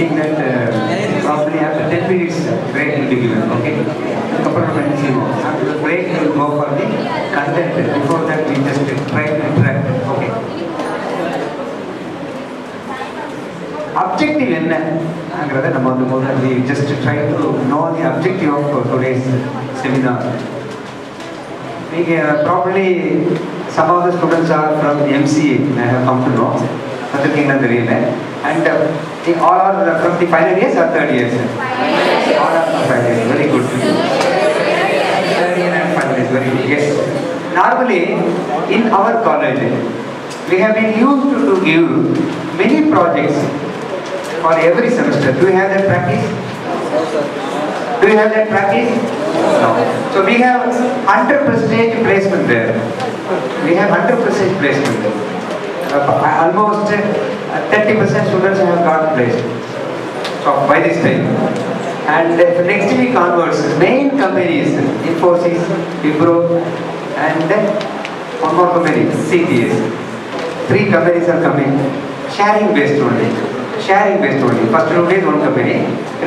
think that probably after 10 minutes break will be given, okay? After the break, we will go for the content. Before that, we just try to interact, okay? Objective என்ன அங்கறத நம்ம we just try to know the objective of today's seminar. Probably some of the students are from MCA, I have come to know. And they all are from the final years or third years? All are from final years, very good. Third year and final years, very good, yes. Normally, in our college, we have been used to give many projects for every semester. Do you have that practice? Do you have that practice? No. So we have 100% placement there. We have 100% placement there. Almost 30% students have got placed. So by this time. And next week onwards, main companies, Infosys, Wipro, and one more company, CTS. 3 companies are coming. Sharing based only. Sharing based only. First 2 days one company.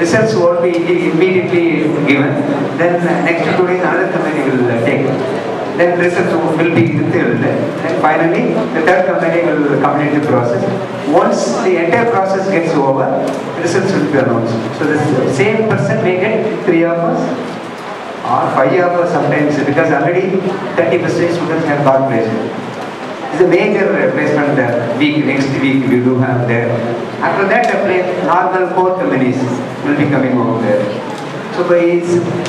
Results won't be immediately given. Then next 2 days another company will take. Then results will be filled. And finally the third company will complete the process. Once the entire process gets over, results will be announced. So the same person may get 3 offers or 5 offers sometimes, because already 30% students have got placed. It's a major placement week, next week we do have there. After that, normal 4 companies will be coming over there. So by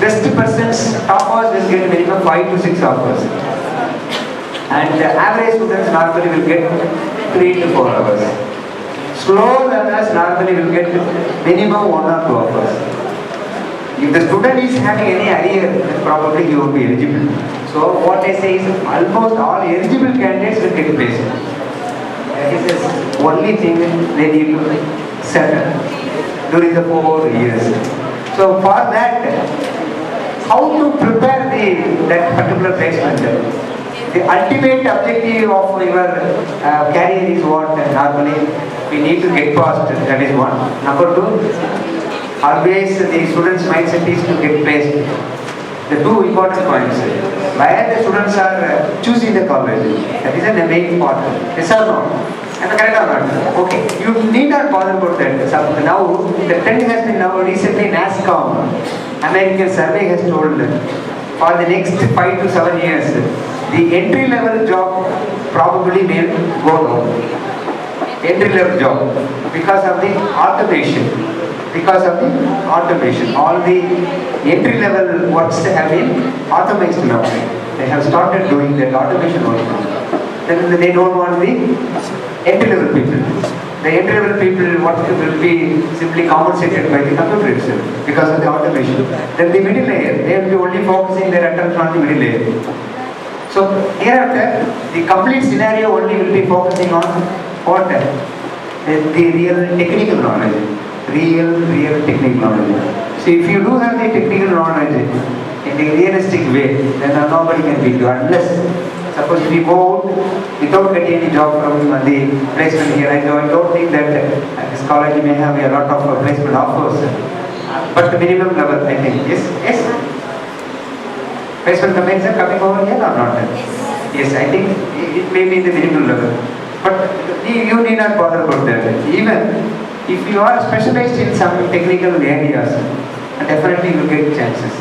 best persons, toppers will get minimum 5 to 6 offers. And average students normally will get 3 to 4 hours. Slow learners normally will get minimum 1 or 2 offers. If the student is having any arrear, probably he will be eligible. So what I say is almost all eligible candidates will get placed. That is the only thing they need to settle during the 4 years. So for that, how to prepare that particular placement? The ultimate objective of your career is what normally we need to get past. That is one. Number 2, always the students' mindset is to get placed. The 2 important points. Where the students are choosing the college, that is the main part. Yes or no? Am I correct or not? Okay. You need not bother about that. So now the trend has been now recently NASSCOM, American survey has told for the next 5 to 7 years, the entry level job probably may go down. Entry level job because of the automation. Because of the automation, all the entry level works have been automated now. They have started doing that automation work now. Then they don't want the entry level people. The entry level people work will be simply compensated by the computer itself because of the automation. Then the middle layer, they will be only focusing their attention on the middle layer. So hereafter, the complete scenario only will be focusing on what? The real technical knowledge. Real technical knowledge. So if you do have the technical knowledge in the realistic way, then nobody can beat you unless, suppose if you go out without getting any job from the placement here, I don't think that this college may have a lot of placement offers, but the minimum level, I think. Yes. Placement companies are coming over here or not? Yes, I think it may be the minimum level, but you need not bother about that. Even if you are specialized in some technical areas, definitely you will get chances.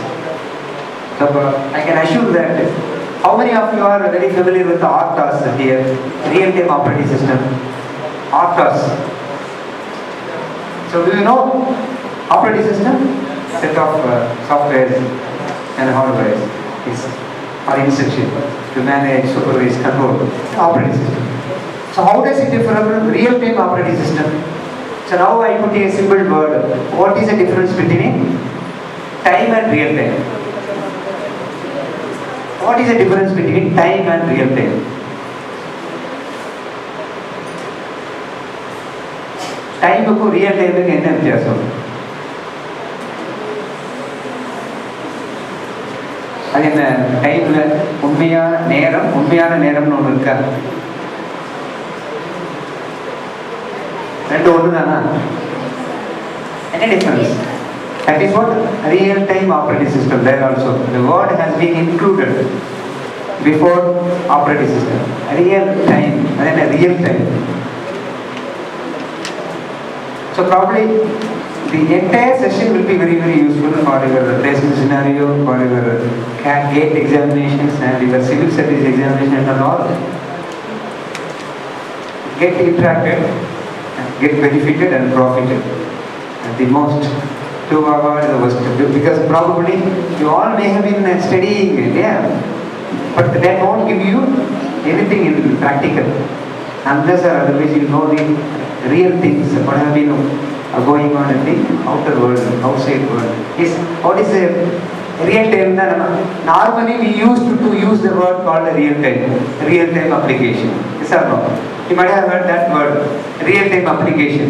So I can assure that. How many of you are very familiar with the RTOS here, real-time operating system? RTOS. So do you know operating system? Set of softwares and hardware is or instruction to manage, supervise, control operating system. So how does it differ from real-time operating system? So now I put a simple word. What is the difference between time and real time? What is the difference between time and real time? Time ku real time ku enna vyathyasam? அது என்ன டைம்ல உண்மையான நேரம்னு ஒன்று இருக்கா? ரெண்டு ஒன்று தானா? Any difference? That is what real-time operating system. There also the word has been included before operating system. Real time, and then a real time. So probably the entire session will be very, very useful for your placement scenario, for your gate examinations and your civil service examination and all. Get interacted, get benefited and profited. And the most 2 hours the worst, because probably you all may have been studying, yeah, but that won't give you anything in practical. Unless or otherwise you know the real things, what have been going on in the outer world, outside world. What is a real time? Normally we used to use the word called a real time application. Yes or no? You might have heard that word, real time application.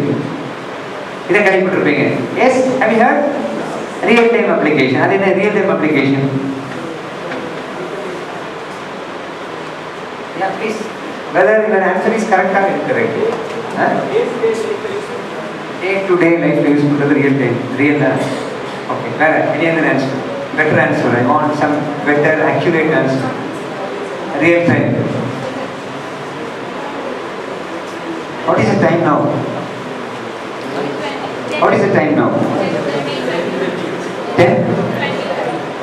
Yes, have you heard? Real time application. That is a real time application. Yeah, please. Whether your answer is correct or incorrect. Day-to-day life useful to the real time. Real answer. Okay, any other answer? Better answer. I want some better, accurate answer. Real time. What is the time now? What is the time now? 10?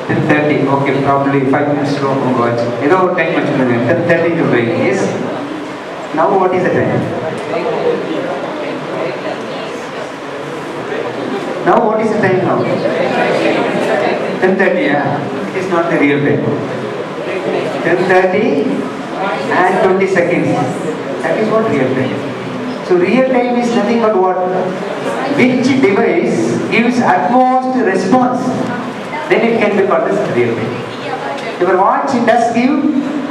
10:30. Okay, probably 5 minutes slow. Watch. Either time much 10:30 to break. Yes. Now what is the time? Now what is the time now? 10:30. Yeah. It is not the real time. 10:30 and 20 seconds. That is what real time. So real time is nothing but what? Which device gives utmost response, then it can be called as real time. Your watch does give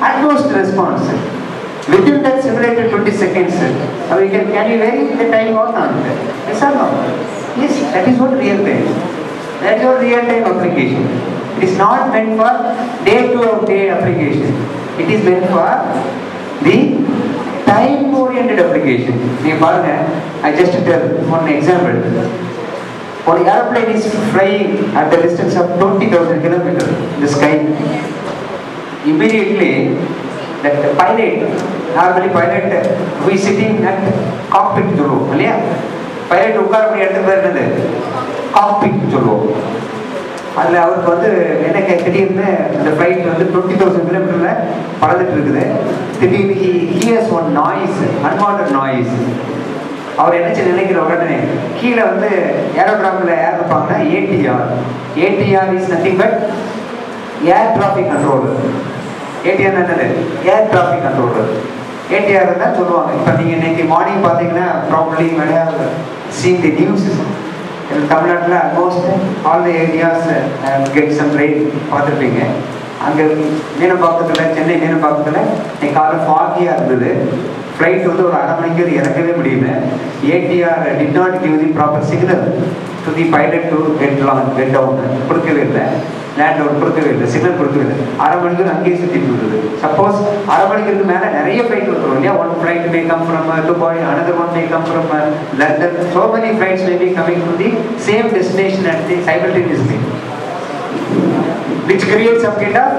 utmost response within that simulated 20 seconds. Now you can you vary the time or not? Yes or no? Yes, that is what real time. That is your real time application. It is not meant for day-to-day application. It is meant for the time-oriented application. I just tell one example. When the airplane is flying at the distance of 20,000 kilometers in the sky, immediately that the pilot, normally pilot who is sitting at cockpit pilot cockpit அதில் அவருக்கு வந்து என்ன திடீர்னு அந்த flight வந்து 20,000 கிலோமீட்டரில் பறந்துட்டு இருக்குது. திடீர்னு hears one noise, unwanted noise. அவர் என்ன நினைக்கிற உடனே கீழே வந்து ஏரோட்ராமில் ஏர் இருப்பாங்கன்னா ATR is nothing but air traffic controller. ATR என்னது? Air traffic controller. ஏடிஆர் தான் சொல்லுவாங்க. இப்போ நீங்கள் இன்னைக்கு மார்னிங் பார்த்தீங்கன்னா ப்ராப்ளி சீன் தி நியூஸ். தமிழ்நாட்டில் almost all the areas get some rain பார்த்துருப்பீங்க. அங்கே மீனம்பாக்கத்தில், சென்னை மீனம்பாக்கத்தில் இன்னைக்கு காலம் ஃபாகியாக இருந்தது. ஃப்ளைட் வந்து ஒரு அரை மணிக்கு இறக்கவே முடியல. ATR did not give the proper signal to the pilot to get down. கொடுக்கவே இல்லை, லேண்ட் டவுன் கொடுக்கவே இல்லை, சிக்னல் கொடுக்கவே இல்லை. அரை மணிக்கு அங்கேயே சுற்றிட்டு இருந்தது. சப்போஸ் அரை மணிக்கு மேலே நிறைய ஃப்ளைட் வந்துடும் இல்லையா? One flight may come from Dubai, another one may come from London. So many flights may be coming to the same destination at the simultaneously, which creates some kind of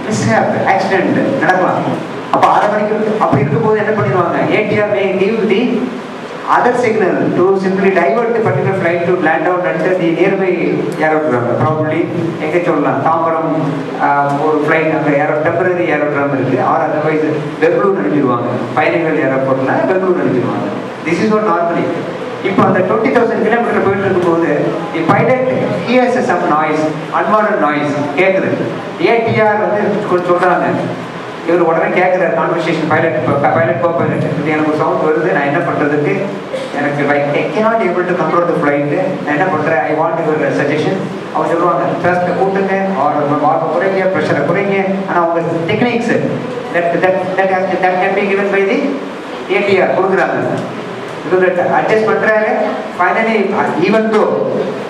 mishap, accident நடக்கலாம். அப்போ அரை மணிக்கு அப்படி இருக்கும்போது என்ன பண்ணிடுவாங்க? ADR may give the other signal to simply divert the particular flight to land out at the nearby aerodrome. Probably எங்கே சொல்லலாம், தாம்பரம் ஒரு ஃப்ளைட் அங்கே டெம்பரரி ஏரோட்ராம் இருக்குது. ஆர் அதர்வைஸ் பெங்களூர் அனுப்பிடுவாங்க. பயணிகள் ஏரோபோர்ட்டில் பெங்களூர் அனுப்பிடுவாங்க. This is what normally. இப்போ அந்த 20,000 கிலோமீட்டர் போயிட்டு இருக்கும்போது pilot hears some noise, unwanted noise கேட்குது. ஏடிஆர் வந்து சொல்கிறாங்க. இவர் உடனே கேட்குறாரு கான்வர்சேஷன் பைலட் கோ பைலட், எனக்கு ஒரு சவுண்ட் வருது, நான் என்ன பண்ணுறதுக்கு, எனக்கு I cannot able to control the flight, நான் என்ன பண்ணுறேன், ஐ வாண்ட் யுவர் சஜஷன். அவங்க சொல்லுவாங்க ஃபர்ஸ்ட் கூட்டுங்க, வால்வை குறைங்க, ப்ரெஷரை குறைங்க. ஆனால் அவங்க techniques that can be given by the ATR கொடுக்குறாங்க. அட்ஜஸ்ட் பண்ணுறாரு. ஃபைனலி ஈவன் தோ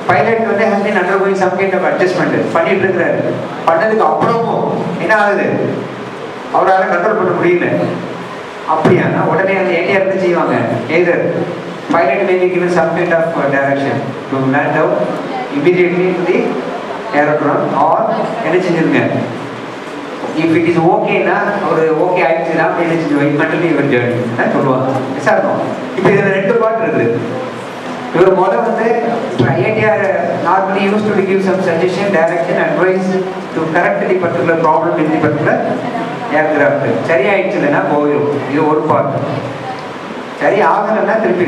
பைலட் வந்து has been undergoing some kind of adjustment பண்ணிட்டு இருக்கிறாரு. பண்ணதுக்கு அப்புறமும் என்ன ஆகுது, அவரால் கண்ட்ரோல் பண்ண முடியல. அப்படியானா உடனே அந்த ஏடிஆர் இருந்து செய்வாங்க, either pilot may be given some kind of direction to land down immediately to the aerodrome or என்ன செஞ்சிருங்க. If it is okay na or okay ஆயிடுச்சுனா என்ன செஞ்சுருவாங்க, continue your journey சொல்லுவாங்க. Yes or no. இப்போ இதுல ரெண்டு part இருக்குது. இவர் முதல்ல வந்து ATR normally used to give some suggestion, direction, advice to correct the particular problem in the particular aircraft. சரி ஆயிடுச்சுன்னா போயிடும். இது ஒரு பார்ட். சரி ஆகலைன்னா திருப்பி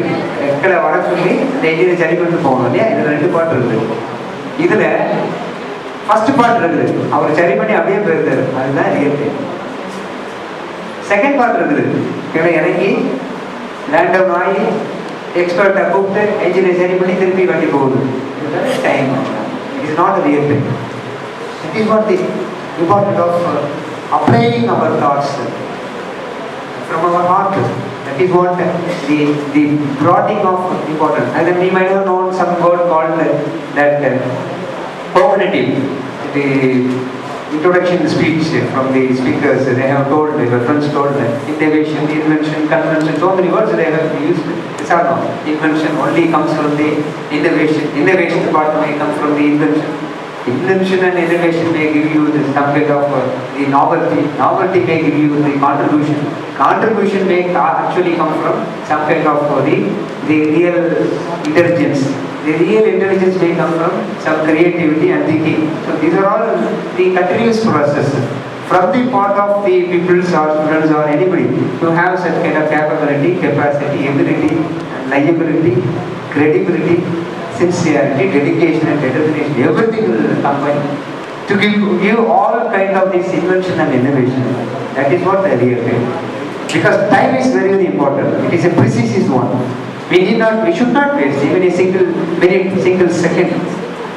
எங்களை வர சொல்லி இந்த என்ஜினை சரி பண்ணிட்டு போகணும் இல்லையா. இதில் ரெண்டு பார்ட் இருக்குது. இதில் ஃபர்ஸ்ட் பார்ட் இருக்குது, அவர் சரி பண்ணி அப்படியே போயிருந்தாரு, அதுதான் இயற்கை. செகண்ட் பார்ட் இருக்குது, கீழே இறங்கி லேண்ட் டவுன் ஆகி எக்ஸ்பர்ட்டை கூப்பிட்டு என்ஜினை சரி பண்ணி திருப்பி வண்டி போகுது. இதுதான் time. It is not real time. It is what the important of applying our thoughts from our heart. That is what the broadening of important. And then we might have known some word called that cognitive. The introduction speech from the speakers, they have told, the reference told innovation, invention, convention, so many words they have used. It's not no. Invention only comes from the innovation. Innovation part may come from the invention. Invention and innovation may give you the some kind of the novelty. Novelty may give you the contribution. Contribution may actually come from some kind of the real intelligence. The real intelligence may come from some creativity and thinking. So these are all the continuous process. From the part of the peoples or students or anybody to have such kind of capability, capacity, ability, liability, credibility, sincerity, dedication and determination, everything will combine to give all kind of this invention and innovation. That is what the real time. Because time is very, very important. It is a precise one. We should not waste even a single minute, single second.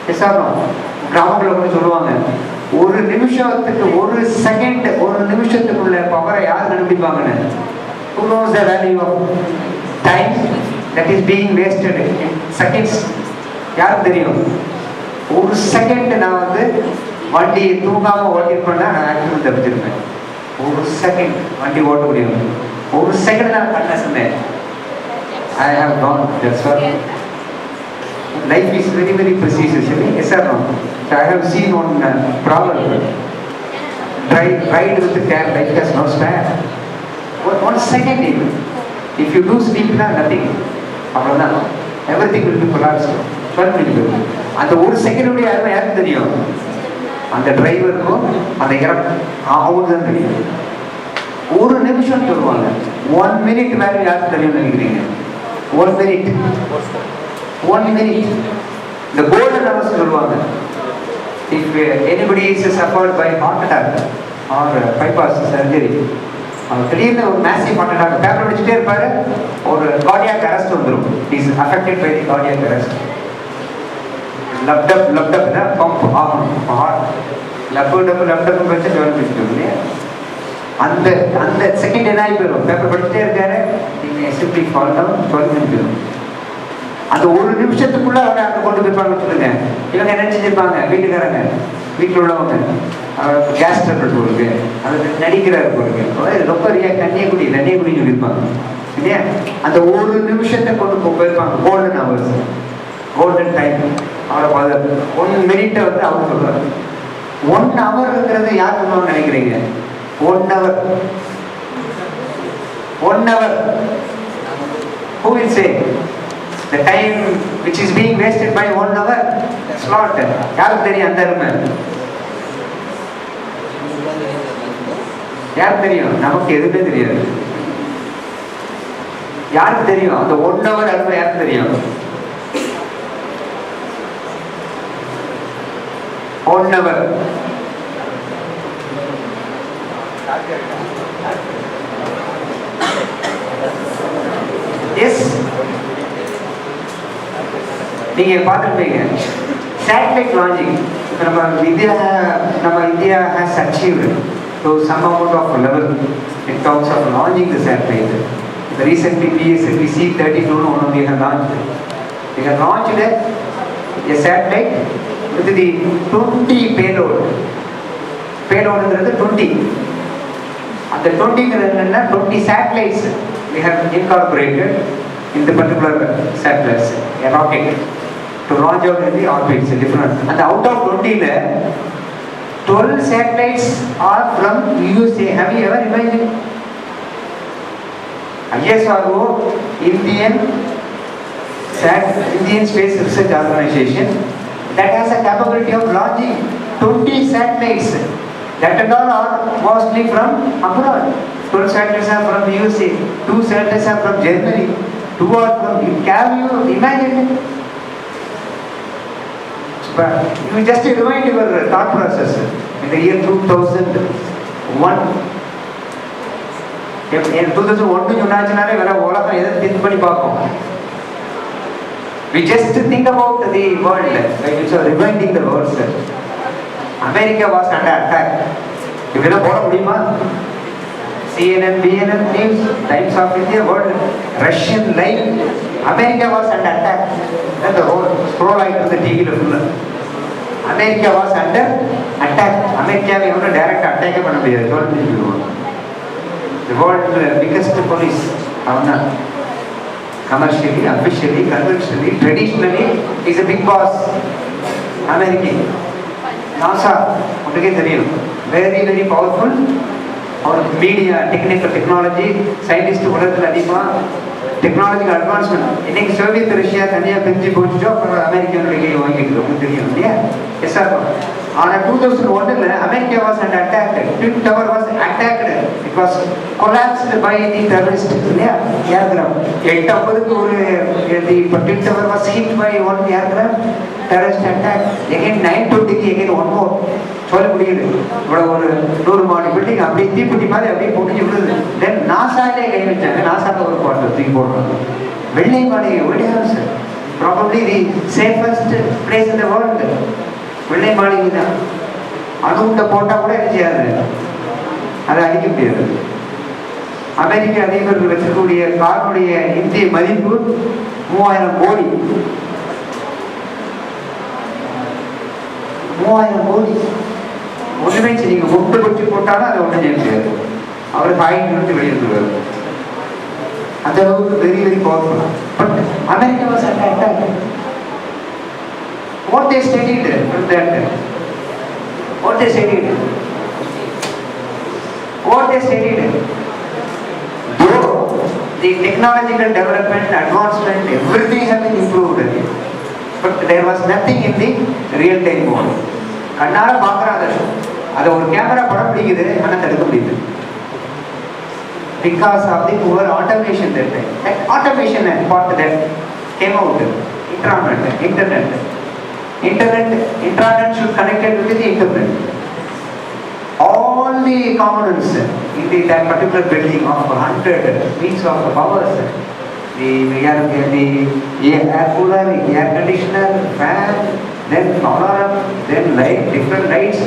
Yes or no? கிராமங்களில் கூட சொல்லுவாங்க, ஒரு நிமிஷத்துக்கு ஒரு second, ஒரு நிமிஷத்துக்குள்ள பவரை யார் கண்டுபிடிப்பாங்கன்னு. Who knows the value of time that is being wasted in seconds? யாருக்கு தெரியும்? ஒரு செகண்ட் நான் வந்து வண்டி தூங்காம ஓட்டிருப்பேன்னா நான் ஆக்சிடென்ட் தப்பிச்சிருப்பேன். ஒரு செகண்ட் வண்டி ஓட்ட முடியும். ஒரு செகண்ட் நான் கண்ண சொன்னேன், I have gone. That's what life is very, very precise. Yes or no? So I have seen one proverb, ride with the cat, life has no spare. 1 second even. If you do sleep, nothing. Everything will be collapsed. அந்த ஒரு செகண்டுடைய யாருமே யாருக்கு தெரியும்? அந்த டிரைவருக்கும் அந்த அவங்களுக்கு தான் தெரியும். ஒரு நிமிஷம் சொல்லுவாங்க, 1 minute வேல்யூ யாருக்கு தெரியும் நினைக்கிறீங்க? 1 minute. 1 minute. இந்த கோல்டன் ஹவர்ஸ் சொல்லுவாங்க. If anybody is suffered by heart attack or bypass surgery, திடீர்னு ஒரு மேசிவ் ஹார்ட் அட்டாக், பேப்பர் படிச்சுட்டே இருப்பாரு, ஒரு கார்டியாக் அரெஸ்ட் வந்துடும். Is affected by the cardiac arrest. லப்டப்னா பம்ப் ஆகணும் ஹார்ட். லப்டப் வச்சு ஜாயின் பண்ணிட்டு இல்லையா, அந்த அந்த செகண்ட் என்ன ஆகி போயிடும். பேப்பர் படிச்சுட்டே இருக்காரு, நீங்கள் சிம்பிளி ஃபால் டவுன் 12 minutes. அந்த ஒரு நிமிஷத்துக்குள்ள அவரை அங்கே கொண்டு போயிருப்பாங்க சொல்லுங்க. இவங்க என்ன செஞ்சிருப்பாங்க, வீட்டுக்காரங்க வீட்டில் உள்ளவங்க, கேஸ் ட்ரபிள் இருக்கு, அது நடிக்கிறாரு போருக்கு, ரொம்ப தண்ணியை குடி சொல்லியிருப்பாங்க இல்லையா. அந்த ஒரு நிமிஷத்தை கொண்டு போயிருப்பாங்க. Golden hours, golden time. அவரை 1 minute வந்து அவர் சொல்றாரு. 1 hourங்கிறது யார் சொல்லுவாங்க நினைக்கிறீங்க? 1 hour. 1 hour. Who will say? The time which is being wasted by 1 hour slot. யாருக்கு தெரியும் அந்த அருமை? யாருக்கு தெரியும்? நமக்கு எதுவுமே தெரியாது. யாருக்கு தெரியும் அந்த 1 hour அருமை? யாருக்கு தெரியும்? 1 hour. Yes. நீங்க பார்த்துருப்பீங்க சேட்டலைட் லான்ச்சிங். நம்ம India has achieved to some amount of level in terms of launching the satellite. Recently PSLV C-32 one of them launched. They have launched a satellite with the 20 payload. Payload is 20. And the 20 satellites we have incorporated in the particular satellites, a rocket, to launch out in the orbits, different. And out of 20, 12 satellites are from USA. Have you ever imagined? ISRO, Indian Space Research Organization, that has a capability of launching 20 satellites. That and all are mostly from abroad. 12 satellites are from the USA, 2 satellites are from Germany, 2 are from. Can you imagine? But you just rewind your thought process. In the year 2001, in 2001, we just think about the world, like rewinding the world. America was under attack. You know, CNN, BNN News, Times of India, World, Russian Live, America was under attack. Then the whole scroll out to the TV. America was under attack. America we have a direct attack. The world biggest police, commercially, officially, conventionally, traditionally, is a big boss. American. NASA, very, very powerful. Or media, technical technology, scientists, technological advancement. In Soviet Russia, American yes, sir. On 2001, America was under attack. Twin Tower was attacked. It was collapsed by the terrorists. Aircraft. The Twin Tower was hit by one aircraft. Terrorist attack. Again 920, again one more. Building then NASA probably the safest place in the world. ஒண்ணுமே நீங்க முட்டை கொட்டி போட்டாலும் அதை ஒன்றும் செய்ய முடியாது. அவர் point விட்டு வெளியிருந்துருவார். அந்த அளவுக்கு very very powerful. But America was under attack. What they studied from that? What they studied? Though the technological development, advancement, everything has been improved, but there was nothing in the real-time mode. கண்ணார பார்க்குறாங்க, அதை ஒரு camera படம் பிடிக்குது, ஆனால் தடுக்க முடியுது. Because of the poor automation that time. That automation part that came out. Intranet should connect it with the internet. All the components in that particular building of 100 means of powers. The air cooler, air conditioner, fan, then alarm, then light, different lights,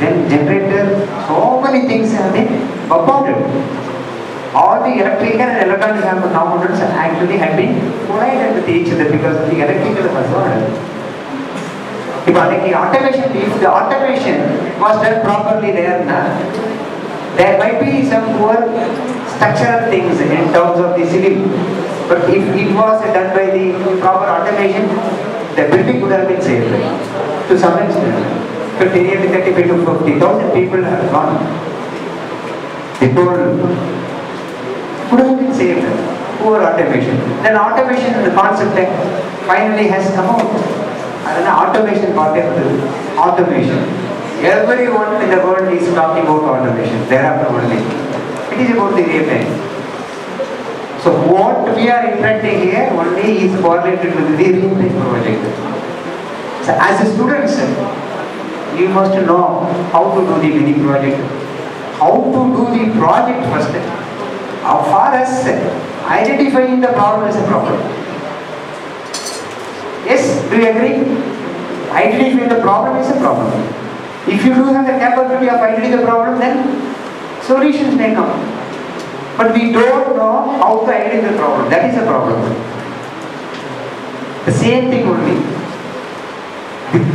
then generator, so many things have been compounded. All the electrical and electronic components actually had been collided with each other because of the electrical hazard. If the automation was done properly there might be some poor structural things in terms of the civil, but if it was done by the proper automation, the building would have been saved to some extent. 35 to 50,000 people have gone. The total could have been saved. Poor automation. Then automation, the concept finally has come out. And automation part of automation. Everyone in the world is talking about automation. Thereafter only. It is about the real time. So what we are interacting here only is correlated with the real time project. So as a student, you must know how to do the mini project. How to do the project first. How far as identifying the problem is a problem. Yes, do you agree? Identifying the problem is a problem. If you do have the capability of identifying the problem, then solutions may come. But we don't know how to identify the problem. That is a problem. The same thing only.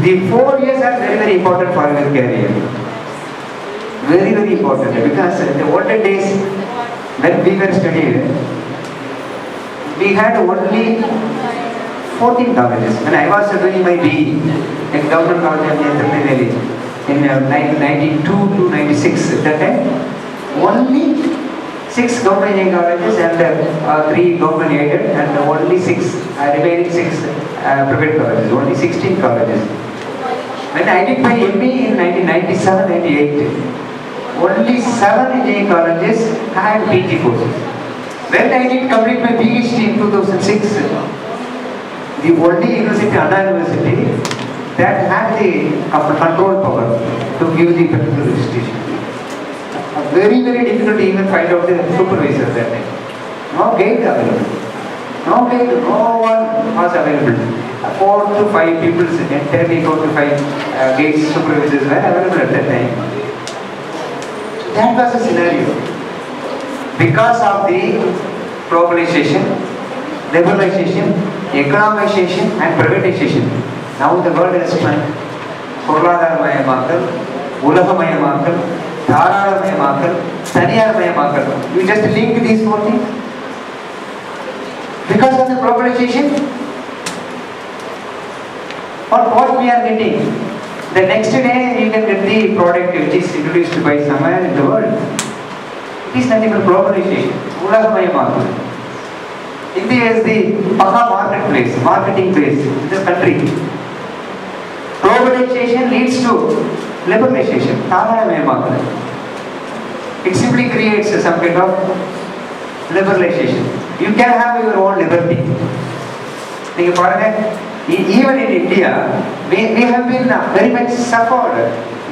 The 4 years are very, very important for your career. Very, very important. Because in the olden days, when we were studying, we had only 14 colleges. When I was doing my BE in Government College of Tirunelveli in 1992 to 96, that time, only 6 government engineering colleges and 3 government aided, and only 6 remaining 6 private colleges, only 16 colleges. When I did my ME in 1997-98, only 7 engineering colleges had PG courses. When I did complete my PhD in 2006, the only university, Anna University, that had the control power to give the particular institution. Very, very difficult to even find out the supervisor that time. No gate available. No gate, no one was available. 4 to 5 people, entirely 4 to 5 gate supervisors were available at that time. That was the scenario. Because of the globalization, liberalization, economization and privatization. Now the world has turned. பொருளாதாரமயமாக்கல், உலகமயமாக்கல், தாராளமயமாக்கல், தனியார்மயமாக்கல். You just link these 4 things. Because of the globalization, what we are getting, the next day you can get the product which is introduced by somewhere in the world. It is nothing but globalization, உலகமயமாக்கல். India is the Paka marketplace, marketing place in this country. Globalization leads to liberalization, தாராளமயமாக்கல். It simply creates some kind of liberalization. You can have your own liberty. நீங்க பாருங்க, even in India, we have been very much suffered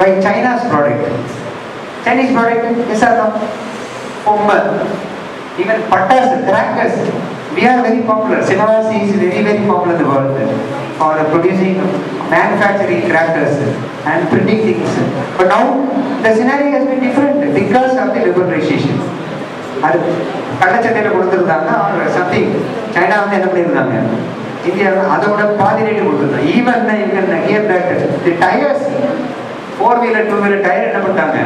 by China's product. Chinese product, yes or no? Even pattas, crackers, we are very popular. Sinavasi is very, very popular in the world for producing, manufacturing crackers and printing things. But now the scenario has been different because of the liberalization. கள்ளச்சட்டையில் கொடுத்துருந்தாங்க or something. China வந்து என்ன பண்ணியிருந்தாங்க, India அதோட பாதி rate கொடுத்துருந்தாங்க. Even you can hear that the tires, 4-wheeler 2-wheeler tyre என்ன பண்ணிட்டாங்க,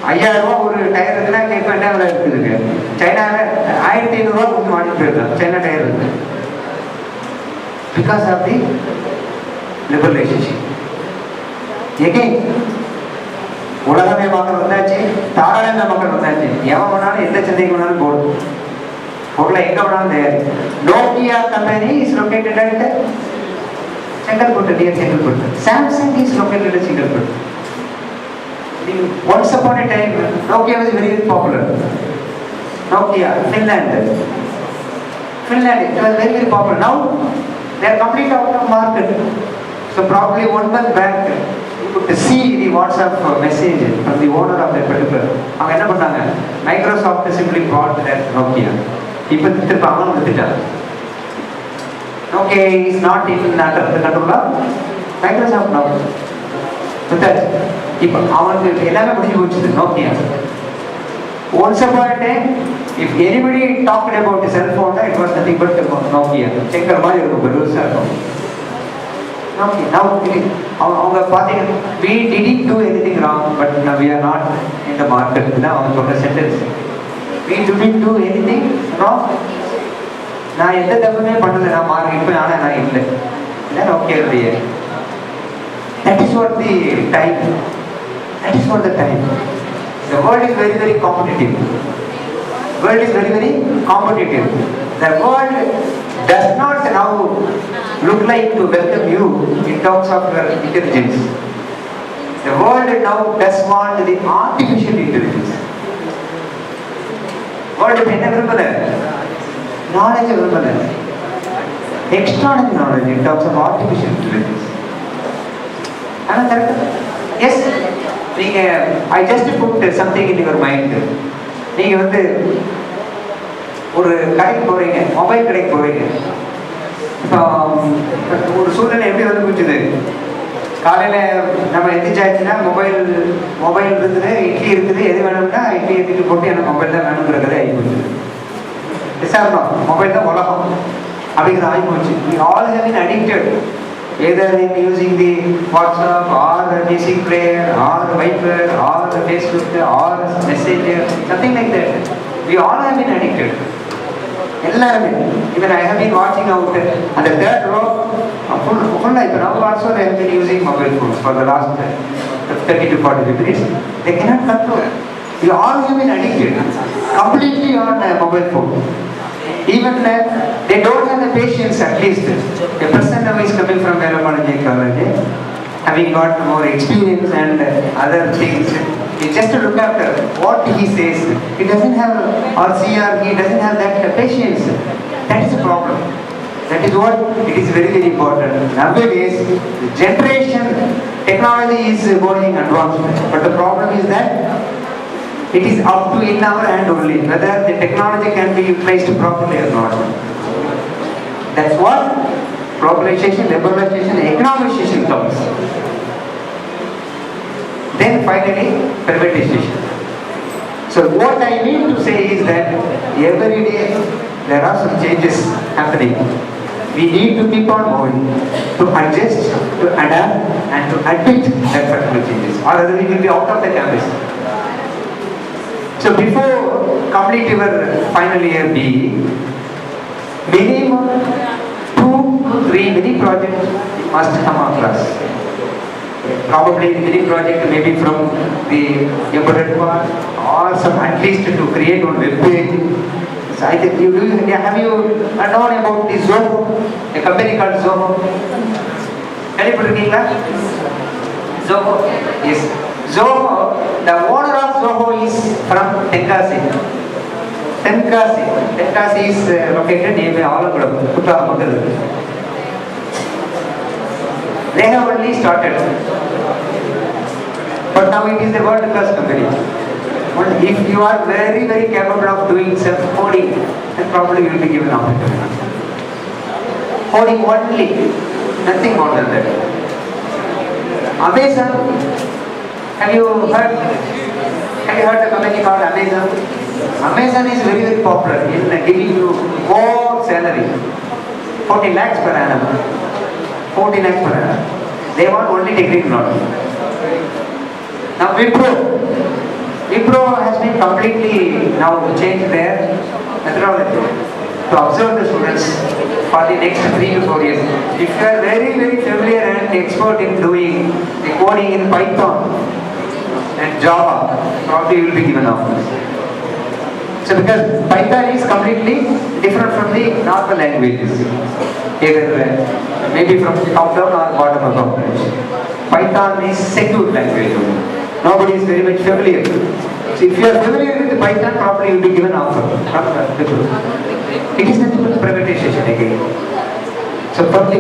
5000 ரூபா ஒரு டயர் இருக்குன்னா இப்போ என்ன விலை இருக்குதுங்க, சைனாவில் 1500 ரூபா கொடுத்து வாங்கிட்டு போயிருக்காங்க சைனா டயர் இருக்கு. Because of the liberalization. Again, உலகமயமாக்கல் வந்தாச்சு, தாராளமயமாக்கல் வந்தாச்சு. எவன் வேணாலும் எந்த சந்தைக்கு வேணாலும் போடும், பொருளை எங்க வேணாலும் தயாரி. Nokia company is located at Chengalpattu, near Chengalpattu. Samsung is located at Chengalpattu. Once upon a time, Nokia was very popular. Nokia, Finland, it was very, very popular. Now they are completely out of market. So probably 1 month back, you could see the WhatsApp message from the owner of that particular. அவங்க என்ன பண்ணாங்க, Microsoft simply bought that Nokia. இப்போ திருப்பி அவன் வித்துட்டாங்க. Nokia is not even under the control of Microsoft now. இப்போ அவனுக்கு எல்லாமே முடிஞ்சு போச்சு Nokia. Once upon a time, if anybody talked about a cell phone, it was nothing but Nokia. செங்கல் மாதிரி இருக்கும், பெருசா இருக்கும். Now அவங்க பாத்தீங்க, we didn't do anything wrong, but now we are not in the market. இதான் அவங்க சொல்ற sentence. We didn't do anything wrong. நான் எந்த தப்புமே பண்ணல, நான் மார்க்கெட் போய் ஆனா நான் இல்லை. இதான் Nokia உடைய. That is what the time. That is what the time. The world is very, very competitive. World is very, very competitive. The world does not now look like to welcome you in terms of your intelligence. The world now does want the artificial intelligence. World என்ன விரும்பல, knowledge விரும்பல, extraordinary knowledge in terms of artificial intelligence. ஆனா correct. S, நீங்க I just put something in your mind. நீங்க வந்து ஒரு கடைக்கு போறீங்க, மொபைல் கடைக்கு போறீங்க. இப்போ ஒரு சூழ்நிலை எப்படி வந்து போச்சுது, காலையில நம்ம எந்திரிச்சாச்சுன்னா மொபைல் இருக்குது, இட்லி இருக்குது, எது வேணும்னா இட்லி எடுத்துட்டு போட்டு எனக்கு மொபைல் தான் வேணுங்கிறதே ஆகி போச்சு. விசாரணம் மொபைல் தான் உலகம் அப்படிங்கிற ஆகி போச்சு. All have been addicted either in using the WhatsApp or the music player or the Viber or the Facebook or Messenger, something like that. We all have been addicted. Even I have been watching out on the third row, full life. Now also they have been using mobile phones for the last 30 to 40 minutes. They cannot control. We all have been addicted completely on a mobile phone. Even they don't have the patience at least. A person who is coming from Velamalanji College, having got more experience and other things, you just look after what he says. He doesn't have, or she or he doesn't have that patience. That is a problem. That is what it is very, very important. Nowadays, the generation, technology is going advanced. But the problem is that it is up to in our hand only, whether the technology can be utilized properly or not. That's what globalization, liberalization, economization comes. Then finally, privatization. So what I mean to say is that every day there are some changes happening. We need to keep on moving, to adjust, to adapt, and to admit that particular changes, or otherwise we will be out of the campus. So before complete your final year B, minimum 2 to 3 mini projects must come across. Probably the mini project may be from the embedded part, or some at least to create one web page. So I think have you known about the Zoho, a company called Zoho? Anybody? Zoho? Yes. Zoho, the owner of Zoho is from Tenkasi. Tenkasi is located near Alappuzha. They have only started, but now it is a world-class company. But if you are very, very capable of doing some coding, then probably you will be given opportunity. Coding only, nothing more than that. Amazon, have you heard the company called Amazon? Amazon is very, very popular in giving you more salary, 40 lakhs per annum. 40 lakhs per annum. They want only technical knowledge. Now Wipro has been completely now changed their methodology to observe the students for the next 3 to 4 years. If you are very, very familiar and expert in doing the coding in Python and Java, probably you will be given offers. So because Python is completely different from the normal languages, either maybe from top down or bottom up approach. Python is secure language. Nobody is very much familiar. So if you are familiar with Python, probably you will be given offer. It is nothing but privatization again. So from the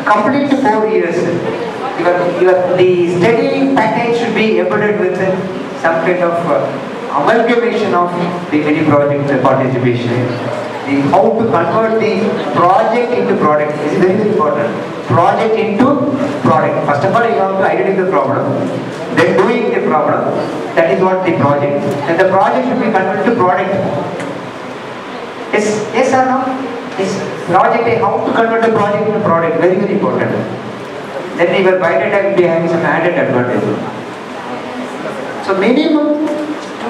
complete 4 years, the study package should be embedded with some kind of amalgamation of the mini project participation. How to convert the project into product is very, very important. Project into product. First of all, you have to identify the problem, then doing the problem. That is what the project. And the project should be converted to product. Yes or no? Yes. Project. How to convert the project into product? Very, very important. Then your biodata will be having some added advantage. So minimum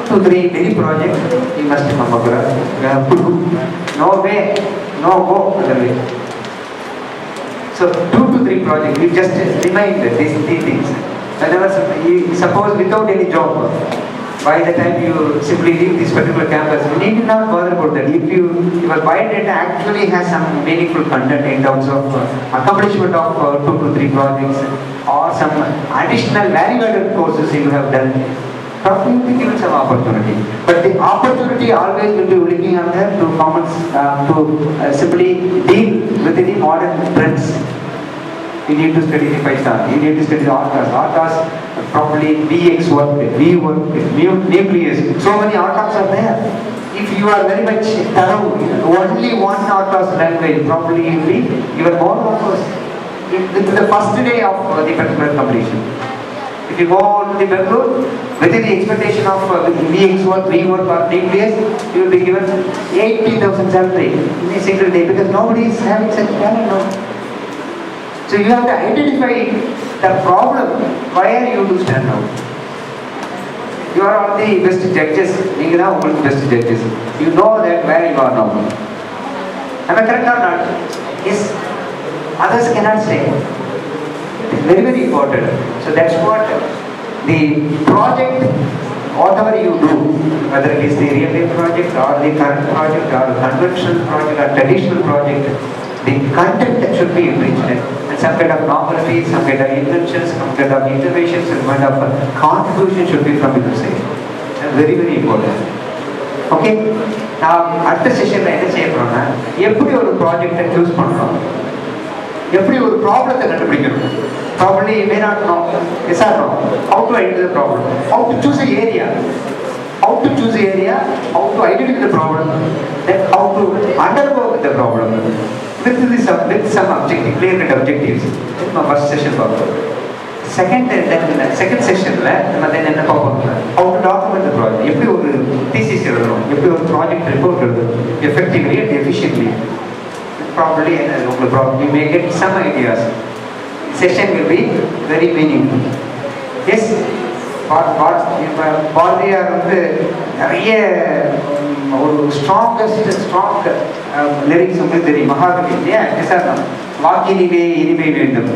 2 to 3 mini projects you must come across. You have to do. No way, no go other way. So 2 to 3 projects, you just remind these 3 things. Whenever suppose without any job, by the time you simply leave this particular campus, you need to not bother about that. If your biodata actually has some meaningful content in terms of accomplishment of 2 to 3 projects or some additional value-added courses you have done, probably you will be given some opportunity. But the opportunity always will be looking on there to comments, to simply deal with the modern trends. You need to study the Python, you need to study the RTOS, probably BX work, V work, nucleus. So many RTOS are there. If you are very much thorough, only one RTOS language, probably you will be given more RTOS in the first day of the particular completion. If you go to the Bangalore, within the expectation of VX work, V work or nucleus, you will be given 80,000 salary in a single day because nobody is having such talent now. So you have to identify the problem where you to stand out. You are all the best judges. You are all the best judges. You know that where you are now. Am I correct or not? Yes. Others cannot say. It's very, very important. So that's what the project, whatever you do, whether it is the real life project or the current project or conventional project or traditional project, the content should be enriched and some kind of novelty, some kind of inventions, some kind of innovations, some kind of contribution should be from your side. That's very, very important. Okay? Now, அடுத்த செஷன்ல என்ன செய்ய போறோம்னா எப்படி ஒரு ப்ராஜெக்ட்டை choose பண்றோம், எப்படி ஒரு ப்ராப்ளத்தை கண்டுபிடிக்கணும். Probably you may not know, yes or no, how to identify the problem, how to choose an area, how to choose the area, how to identify the problem, then how to undergo the problem with some objective, clear-cut objectives. This is my first session. Second session நம்ம then என்ன பார்ப்போம், how to document the project, எப்படி ஒரு thesis எழுதணும், எப்படி ஒரு project report எழுதணும் effectively and efficiently. Probably you may get some ideas. Session will be very meaningful. Yes, Bharathiyar நிறைய ஒரு strong லிரிக்ஸ் உங்களுக்கு தெரியும், மகாகவி இல்லையா? வாக்கினிலே இனிமை வேண்டும்,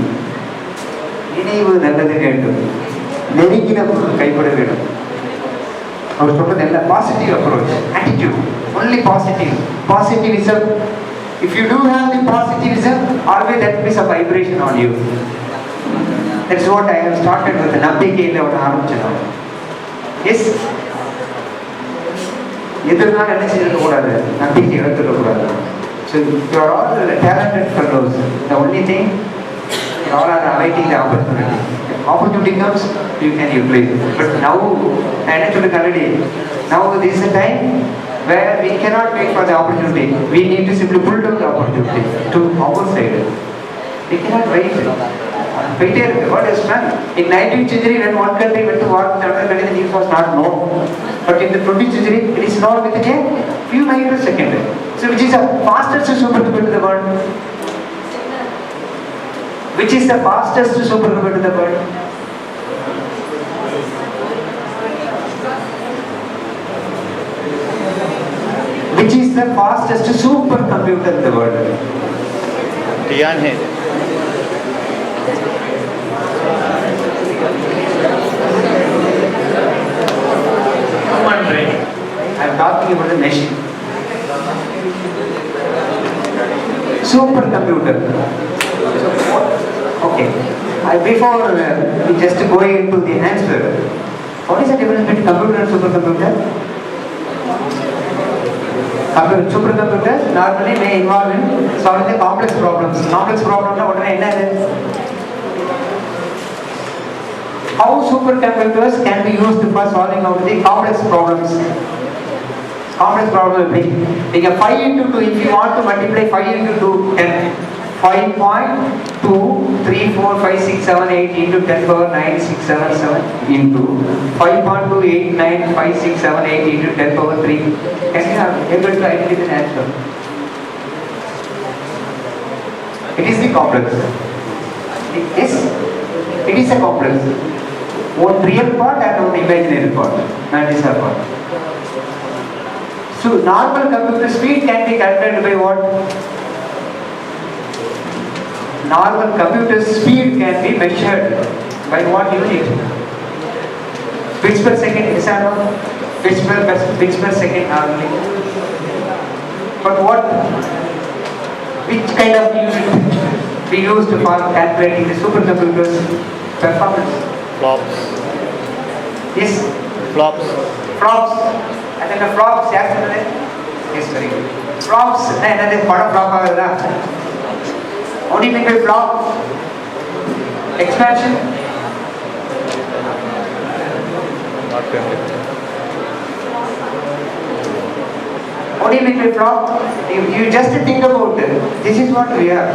நினைவு நல்லது வேண்டும், நெருங்கின பொருள் கைப்பட வேண்டும். அவர் சொல்றது எல்லாம் positive approach, attitude, only positivism. If you do have the positivism, always that is a vibration on you. That's what I have started with. நம்பிக்கையில் ஒரு ஆரம்பிச்சோம். எஸ், எதிர்னால் என்ன செய்யக்கூடாது, நம்பிக்கை இழந்துடக்கூடாது. So you are all talented fellows. The only thing, you all are awaiting the opportunity. If opportunity comes, you can utilize it. But now, now this is a time where we cannot wait for the opportunity. We need to simply pull down the opportunity to our side. We cannot wait. What is done? In 19th century, when one country went to war with another country, the news was not known. But in the 20th century, it is known within a few microseconds. So which is the fastest supercomputer in the world? Which is the fastest supercomputer in the world? Which is the fastest supercomputer in the world? Tianhe. Human brain. I am talking about the machine. Supercomputer. Okay. Before we just go into the answer, what is the difference between computer and supercomputer? Supercomputers normally may involve in solving the complex problems. Complex problems na odane enna idu? How supercomputers can be used for solving out the complex problems? Complex problem will be like a 5 into 2. If you want to multiply 5 into 2, 10. 5.2345678 into 10 power 9677 into 5.2895678 into 10 power 3. Can you have able to identify the answer? It is the complex. Yes, it is a complex. One real part and one imaginary part. That is our part. So normal computer speed can be calculated by what? Normal computer speed can be measured by what unit? Bits per second, is that all? Bits per second normally. But which kind of unit we use for calculating the supercomputer's performance? Flops. Yes? Flops. Flops. And then the flops, yes, very good. Flops, and then the flop. What do you mean by flop? Expansion? Not familiar. What do you mean by flop? You just think about it. This is what we are.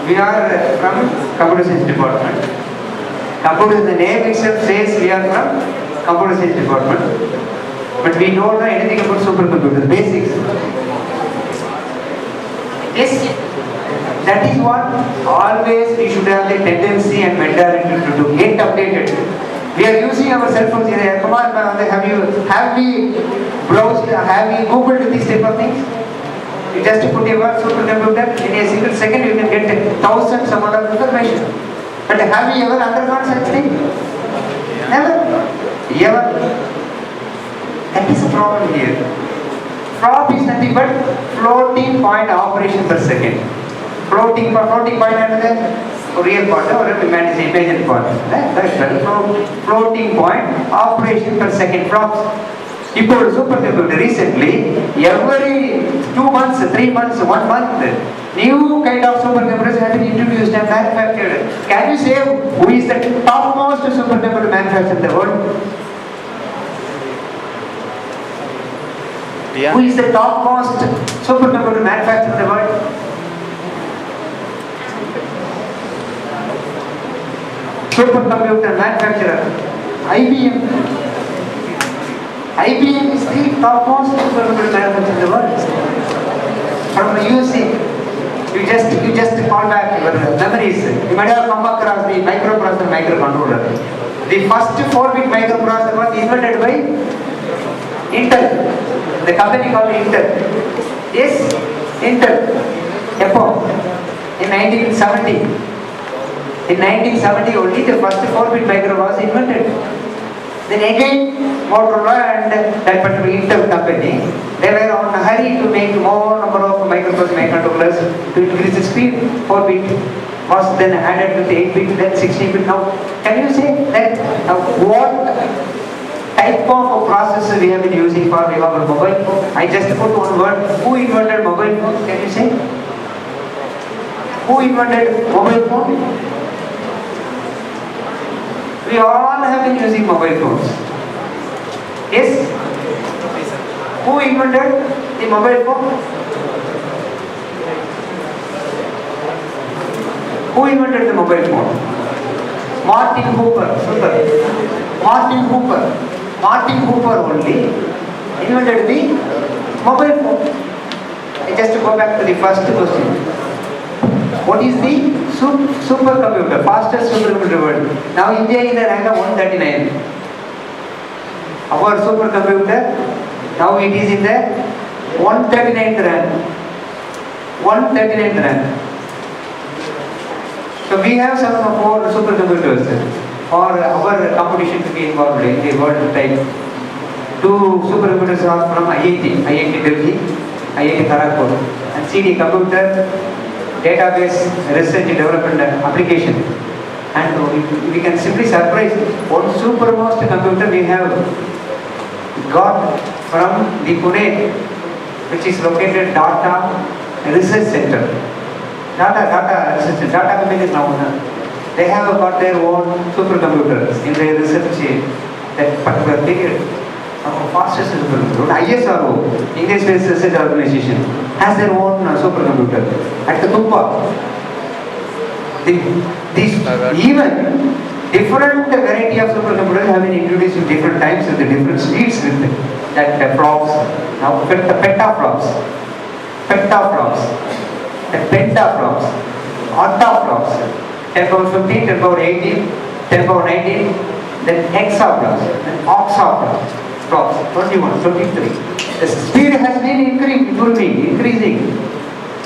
We are from Computer Science Department. The name itself says we are from Computer Science Department. But we don't know anything about supercomputers, basics. Yes? That is what always we should have the tendency and mentality to get updated. We are using our cell phones here. Come on, have we browsed, have we googled these type of things? You just put your word supercomputer, in a single second you can get thousands amount of information. But have you ever undergone such thing? Never. Ever. That is the problem here. FLOP is nothing but floating point operation per second. Floating point another real point or imaginary point. Floating point operation per second. FLOPs. People supercomputer recently, every 2 months, 3 months, 1 month, new kind of supercomputers have been introduced and manufactured. Can you say who is the topmost supercomputer manufacturer in the world? Yeah. Who is the topmost supercomputer manufacturer in the world? Supercomputer manufacturer, IBM. IBM is the topmost supercomputer manufacturer in the world. From the USA, you just call back your memories. You might have come across the microprocessor, microcontroller. The first 4-bit microprocessor was invented by Intel. The company called Intel. Yes, Intel. Epo. In 1970. In 1970 only the first 4-bit micro was invented. Then again, Motorola and that particular Intel company, they were on a hurry to make more number of microcontrollers to increase the speed. 4-bit was then added with 8-bit, then 16-bit. Now, can you say that what type of processor we have been using for our mobile phone? I just put one word. Who invented mobile phone? Can you say? Who invented mobile phone? We all have been using mobile phones. Yes? Who invented the mobile phone? Who invented the mobile phone? Martin Hooper. Super. Martin Hooper only invented the mobile phone. I just go back to the first question. What is the supercomputer, fastest supercomputer in the world? Now India is the rank of 139. Our supercomputer, now it is in the 139th rank. 139th rank. So we have some of our supercomputers for our competition to be involved in the world type. 2 supercomputers are from IIT Delhi, IIT Kharagpur, and CD Computer Database Research and Development Application. And we can simply surprise one supermost computer we have got from the Pune, which is located Data Research Center. Data Research Center. Data company is now. They have got their own supercomputers in their research that particular period. Fastest supercomputer. ISRO, Indian Space Research Organization, has their own supercomputer at the Tuppa. These even different variety of supercomputers have been introduced in different times with the different speeds with that flops. Now petaflops, pentaflops, octaflops, 10 power 15, 10 power 18, 10 power 19, then hexaflops, then octaflops. 21, 23. The speed has been increasing.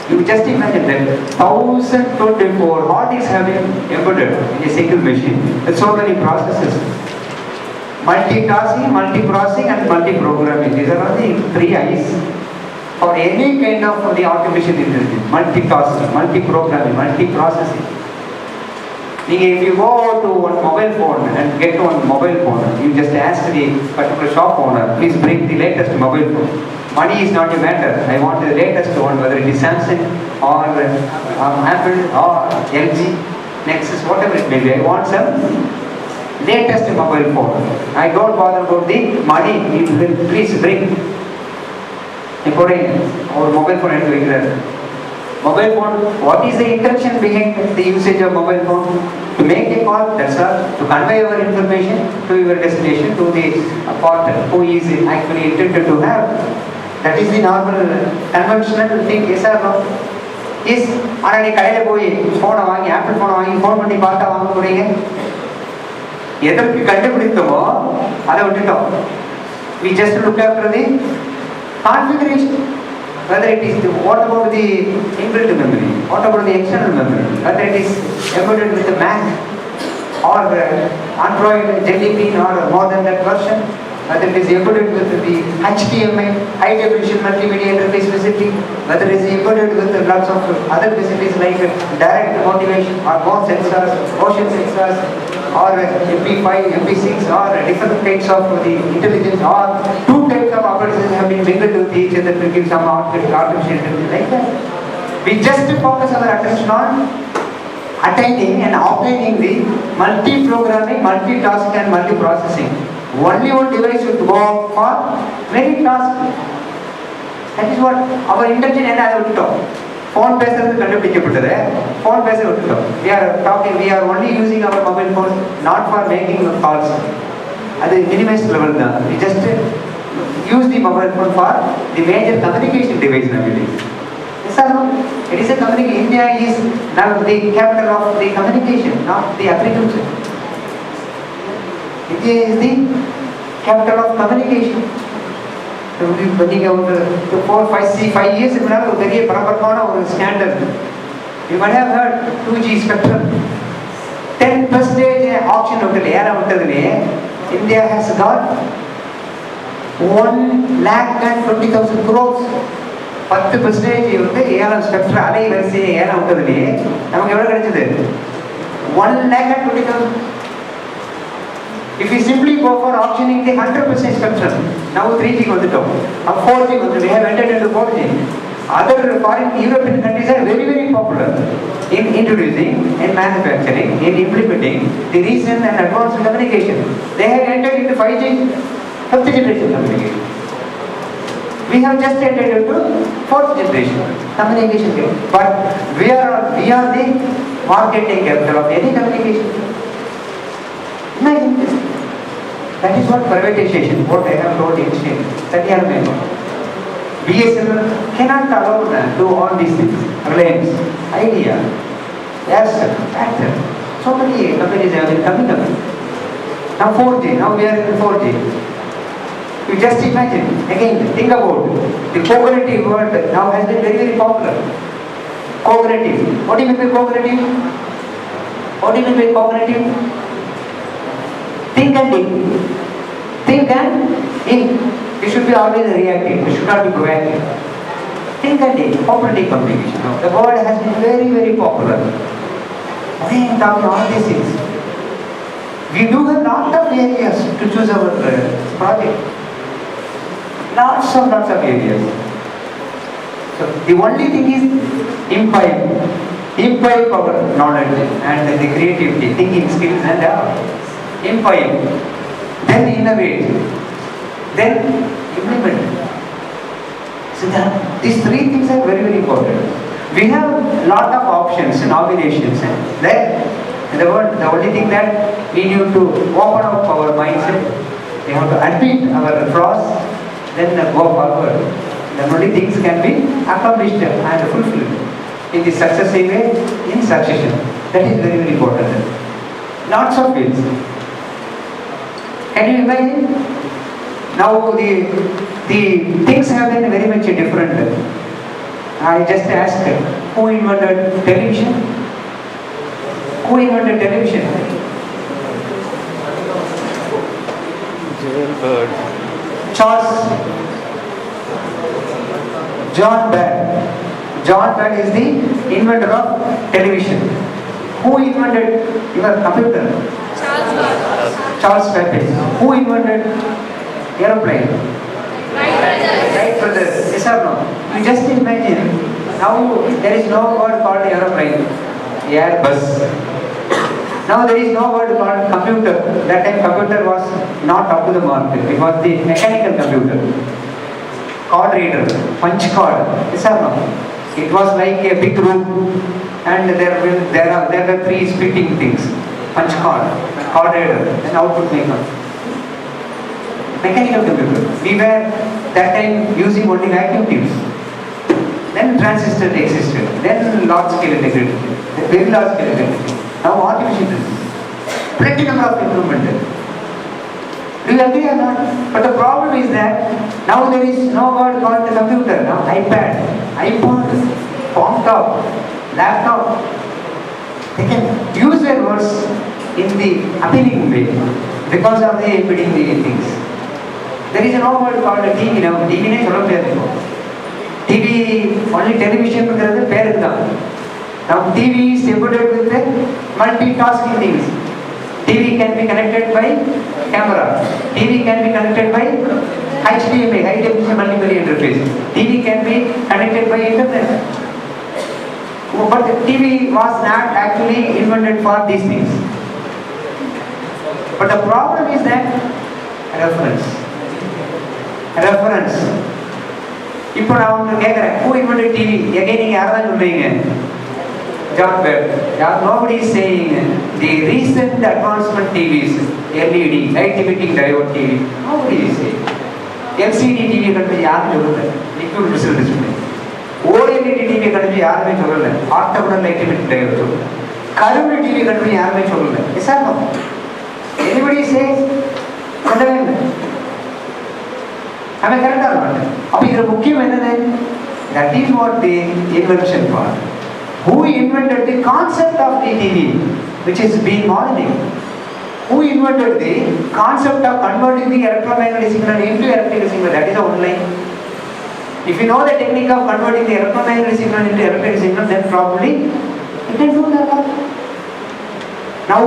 You just imagine that 1024 hard disks have been embedded in a single machine with so many processes. Multitasking, multiprocessing and multiprogramming. These are the 3 I's for any kind of the automation intelligence. Multitasking, multiprogramming, multiprocessing. If you go to one mobile phone and get one mobile phone, you just ask the particular shop owner, please bring the latest mobile phone. Money is not a matter. I want the latest one, whether it is Samsung or Apple or LG, Nexus, whatever it may be. I want some latest mobile phone. I don't bother about the money. Please bring. Our mobile phone. Mobile phone, what is the intention behind the usage of mobile phone? To make a call, that's all. To convey your information to your destination, to the partner who is actually intended to have. That is the normal conventional thing, yes or no? Yes, ஆனால் நீ கடையில் போய் ஃபோனை வாங்கி apple ஃபோனை வாங்கி phone பண்ணி பார்த்தா வாங்க போறீங்க. எதற்கு கண்டுபிடித்தோமோ அதை விட்டுட்டோம். We just look after the configuration. Whether it is what about the inbuilt memory, what about the external memory, whether it is embedded with the Mac or Android, Jelly Bean or more than that version, whether it is embedded with the HDMI, high definition multimedia interface facility, whether it is embedded with lots of other facilities like direct motivation or more sensors, motion sensors, or MP5, MP6, or different types of the intelligence, or two types of operations have been mingled with each other to give some artificial intelligence like that. We just focus our attention on attaining and obtaining the multi-programming, multi-task and multi-processing. Only one device should go for many tasks. That is what our intention and I would talk. Phone பேசுறது கண்டுபிடிக்கப்பட்டது. Phone பேச விட்டுட்டோம். We are only using our mobile phones not for making calls. அது minimized level தான். We just use the mobile phone for the major communication device nowadays. Yes or no? It is a communication. India is now the capital of the communication, not the agriculture. India is the capital of communication. நீங்க ஒரு 5 years முன்னாடி ஒரு பெரிய பரபரப்பான ஒரு scandal. You might have heard 2G spectrum. 10% auction விட்டது ஏற விட்டதுலே India has got 1,20,000 crores. 10% வந்து ஏலம் ஸ்பெக்ட்ரம் அலை வரிசையை ஏற விட்டதுலே நமக்கு எவ்வளவு கிடைச்சது? 1,20,000. If we simply go for auctioning the 100% spectrum, now 3G வந்துட்டோம், 4G வந்துட்டோம், we have entered into 4G. Other foreign European countries are very, very popular in introducing, in manufacturing, in implementing the recent and advanced communication. They have entered into 5G, 5th generation communication. We have just entered into 4th generation communication. But we are the marketing capital of any communication. Imagine this. That is what privatization, what I have told yesterday. That you have BSNL cannot allow them to do all these things. Reliance, Idea, Aircel, Actor. So many companies have been coming up. Now 4G, now we are in 4G. You just imagine, again, think about the cooperative word now has been very, very popular. Cooperative. What do you mean by cooperative? What do you mean by cooperative? Think and think. Think and think. You should be always reactive. You should not be proactive. Think and think. Cooperative communication. Now, the word has been very, very popular. Why I am talking all these things? We do have lot of areas to choose our project. Lots of areas. So the only thing is imbibe our knowledge and the creativity, thinking skills and imbibe, then innovate, then implement. So these three things are very, very important. We have lot of options and nominations, and then the only thing that we need to open up our mindset, we have to admit our flaws, then go forward. Then only things can be accomplished and fulfilled in the successive way, in succession. That is very, very important. Lots of ways. Can you imagine? Now the things have been very much different. I just asked, who invented television? Who invented television? Jailbird. John Bell. John Bell is the inventor of television. Who invented your computer? Charles Babbage. Who invented aeroplane? Wright brothers. Yes or no? You just imagine, now there is no word called aeroplane, Airbus. Now there is no word called computer. That time computer was not up to the mark. It was the mechanical computer. Card reader, punch card. Yes or no? It was like a big room, and there are three splitting things. Punch card reader, and output maker. Mechanical computer. We were that time using only vacuum tubes. Then transistor existed. Then large scale integrated. Very large scale integrated. Now artificial intelligence. plenty number of improvement. Do you agree or not? But the problem is that now there is no word called the computer. Now iPad, iPhone, phone top, laptop. They can use their words in the appealing way because of the embedding the things. There is no word called a TV now. TV ne chalo per TV only television put pair da. Now TV is embedded with the multitasking things. TV can be connected by camera. TV can be connected by HDMI, high definition multiple interface. TV can be connected by internet. But the TV was not actually invented for these things. But the problem is that reference. இப்போ நான் உங்களுக்கு கேட்குறேன், who invented TV? Again நீங்க யாரெல்லாம் சொல்றீங்க? John Webb. Nobody is saying the recent advancement TVs, LED, light emitting diode TV. Nobody is saying. LCD TV கண்டு யாரும் சொல்லல. Liquid crystal display. OLED TV கண்டு யாருமே சொல்லல. Orthogonal light emitting diode. Curved TV கண்டு யாருமே சொல்லல. Yes or no? Anybody says? சொல்லவே இல்லை. Am I correct or not? அப்போ இதில் முக்கியம் என்னது? That is what the invention for. Who invented the concept of the TV, which is being modeling? Who invented the concept of converting the electromagnetic signal into electrical signal? That is the online. If you know the technique of converting the electromagnetic signal into electrical signal, then probably you can do that. Now,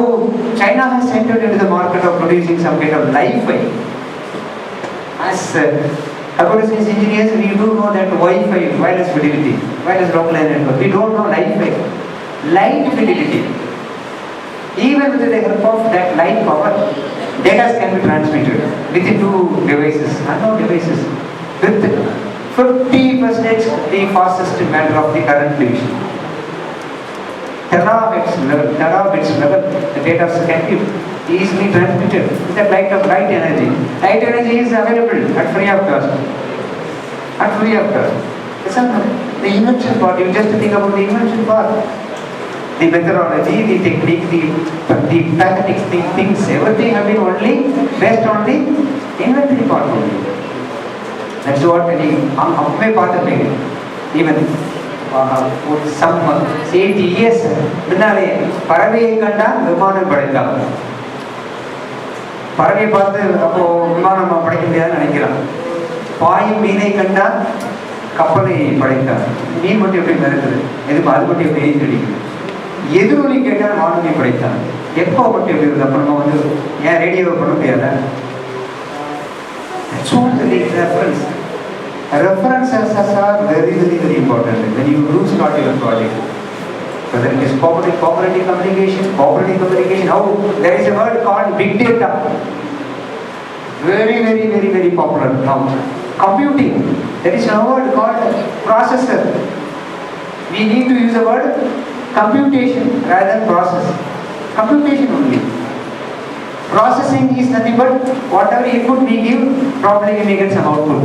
China has entered into the market of producing some kind of Wi-Fi. As computer science engineers, we do know that Wi-Fi, wireless fidelity, wireless local area network. We don't know Wi-Fi, light fidelity. Even with the help of that light power, data can be transmitted within two devices, unknown devices, with 50% the fastest matter of the current division. Terabits level, the data can be easily transmitted with that light energy. Light energy is available at free of cost. The invention part, you just think about the invention part. The methodology, the technique, the tactics, the things, everything have been only based on the inventory part only. That's what even some 8 years முன்னாலே பறவையை கண்டால் விமானம் படைத்தான். பறவையை பார்த்து அப்போ விமானம் படைக்க முடியாதுன்னு நினைக்கிறான். பாயும் மீனை கண்டால் கப்பலை படைத்தான். மீன் மட்டும் எப்படி மிதக்குது, எதுவும் அது மட்டும் எப்படி தெரியுது. எதிரொலி கேட்டால் வானொலி படைத்தான். எப்போ மட்டும் எப்படி இருக்குது, அப்போ நம்ம ஏன் ரேடியோவை பண்ண முடியாதா? References are very important when you do start your project. Whether it is cooperative communication, how there is a word called big data. Very popular now. Computing, there is a word called processor. We need to use the word computation rather than process. Computation only. Processing is nothing but whatever input we give, probably we may get some output.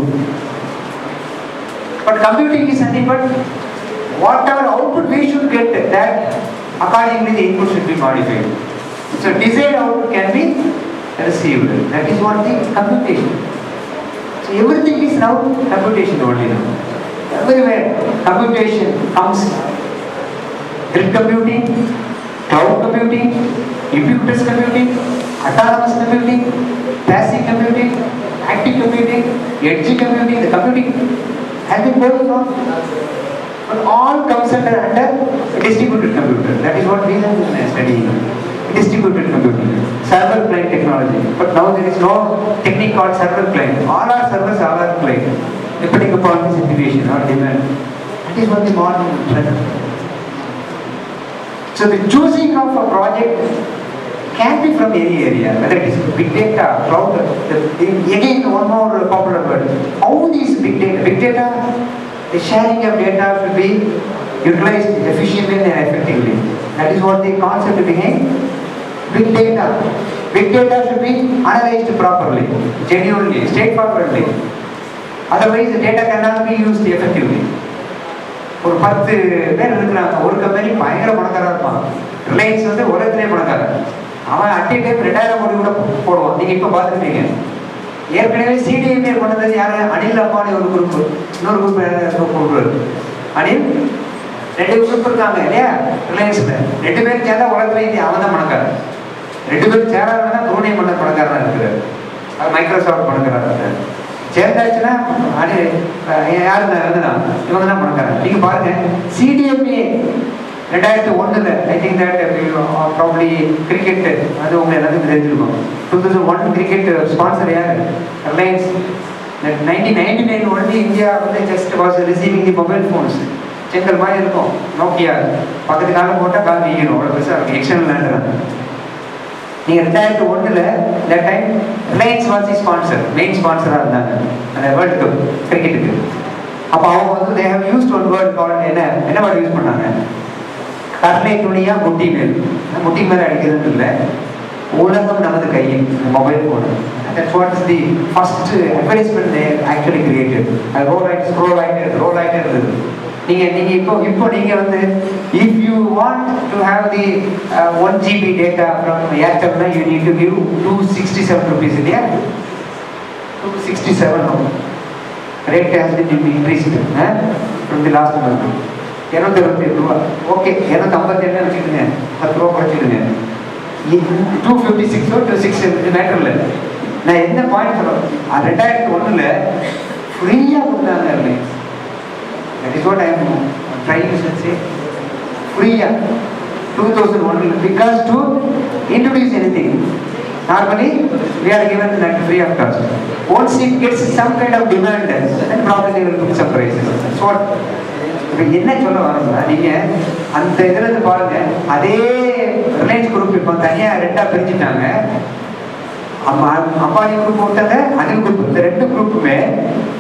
But computing is nothing but whatever output we should get, that accordingly the input should be modified. So desired output can be received. That is what the computation. So everything is now computation only now. Everywhere computation comes. Grid computing, cloud computing, ubiquitous computing, autonomous computing, passive computing, active computing, edge computing. The computing has been going on, but all comes under distributed computer. That is what we have been studying. Distributed computing, server client technology. But now there is no technique called server client. All our servers are client, depending upon the situation or demand. That is what the modern trend. So the choosing of a project can be from any area, whether it is big data, cloud. Again, one more popular word. How these big data, the sharing of data should be utilized efficiently and effectively. That is what the concept behind big data. Big data should be analyzed properly, genuinely, straightforwardly. Otherwise, the data cannot be used effectively. ஒரு 10 பேர் இருக்கிறாங்க, ஒரு company பயங்கர பணக்காரா இருப்பான். Reliance உலகத்திலே பணக்காரன். அவன் at time 2000 கோடி கூட போடுவான். நீங்க இப்ப பார்த்துருப்பீங்க. ஏற்கனவே சிடிஎம்ஏ பண்ணது யாரு? அனில் அம்பானி ஒரு குரூப், இன்னொரு குரூப் அனில், 2 குரூப் இருக்காங்க இல்லையா ரிலையன்ஸ்ல. 2 பேரும் சேர்ந்தா உலகத்துல இந்தியா அவன் தான் பணக்காரன். 2 பேரும் சேராதான் புரூனே பண்ண பணக்காரனா இருக்கிறார். மைக்ரோசாஃப்ட் பணக்காரா இருக்கிறார். சேர்ந்தாச்சுன்னா யாரு தான் இவங்க தான் பணக்காரன். நீங்க பாருங்க CDMA 2001 I think that probably cricket, அது உங்க எல்லாத்துக்கும் தெரிஞ்சிருக்கும். 2001 கிரிக்கெட் ஸ்பான்சர் யாரு? ரிலையன்ஸ். 1999 ஒன்லி இந்தியா வந்து just was receiving the Mobile phones. செங்கல் மாதிரி இருக்கும் நோக்கியா, பக்கத்து காலம் போட்டால் கால் நீக்கணும், அவ்வளோ பெருசாக இருக்கும். External lander. நீங்கள் 2001 that time Reliance was the sponsor, main ஸ்பான்சராக இருந்தாங்க அந்த வேர்ல்டு கப் கிரிக்கெட்டுக்கு. அப்போ அவங்க வந்து they have used one word call, என்ன வேர்டு யூஸ் பண்ணாங்க? கடலை துணியா முட்டி மேல். முட்டி மேலே அடிக்கிறதுன்னு இல்லை, உலகம் நமது கையில் mobile phone. That's what is the first advertisement they actually created. அது ரோல் ஆகிட்டே இருந்தது. நீங்க இப்போ நீங்க வந்து if you want to have the 1 GB data from Airtel, you need to give 267 rupees இல்லையா? 267 now. Rate has been increased from the last month. 228 ரூபா. Okay, 257 வச்சுக்கிடுங்க, 10 ரூபா குறைச்சிடுங்க. 256 260 மேட்டர் இல்லை. நான் என்ன பாயிண்ட் சொல்றேன், 2001 ஃப்ரீயாக கொடுத்தாங்க Reliance. That is what I am trying to say. Free 2001 because to introduce anything. Normally we are given that free of cost. Once it gets some kind of demand, then probably they will put some prices. So what? இப்போ என்ன சொல்ல வரோம்னா, நீங்க அந்த இதுல இருந்து பாருங்க, அதே Reliance group இப்போ தனியாக 2ஆ பிரிச்சுட்டாங்க. அம்பானி குரூப் போட்டாங்க, அனில் குரூப். இந்த 2 குரூப்புமே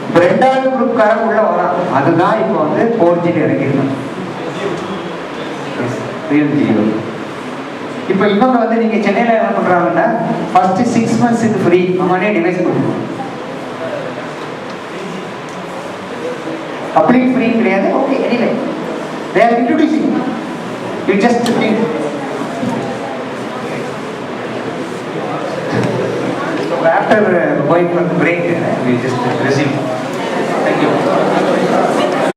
இப்போ 2வது குரூப்காரன் உள்ள வரான். அதுதான் இப்போ வந்து 4G இறங்கிருக்கான். இப்போ இவங்க வந்து நீங்க சென்னையில என்ன பண்றாங்கன்னா, ஃபர்ஸ்ட் 6 months இது ஃப்ரீ, அவனே டிவைஸ் கொடுக்கணும். பப்ளிக் ஃப்ரீ கிடையாது. Okay, anyway they are introducing. You just think. After going for the break, we just resume. Thank you.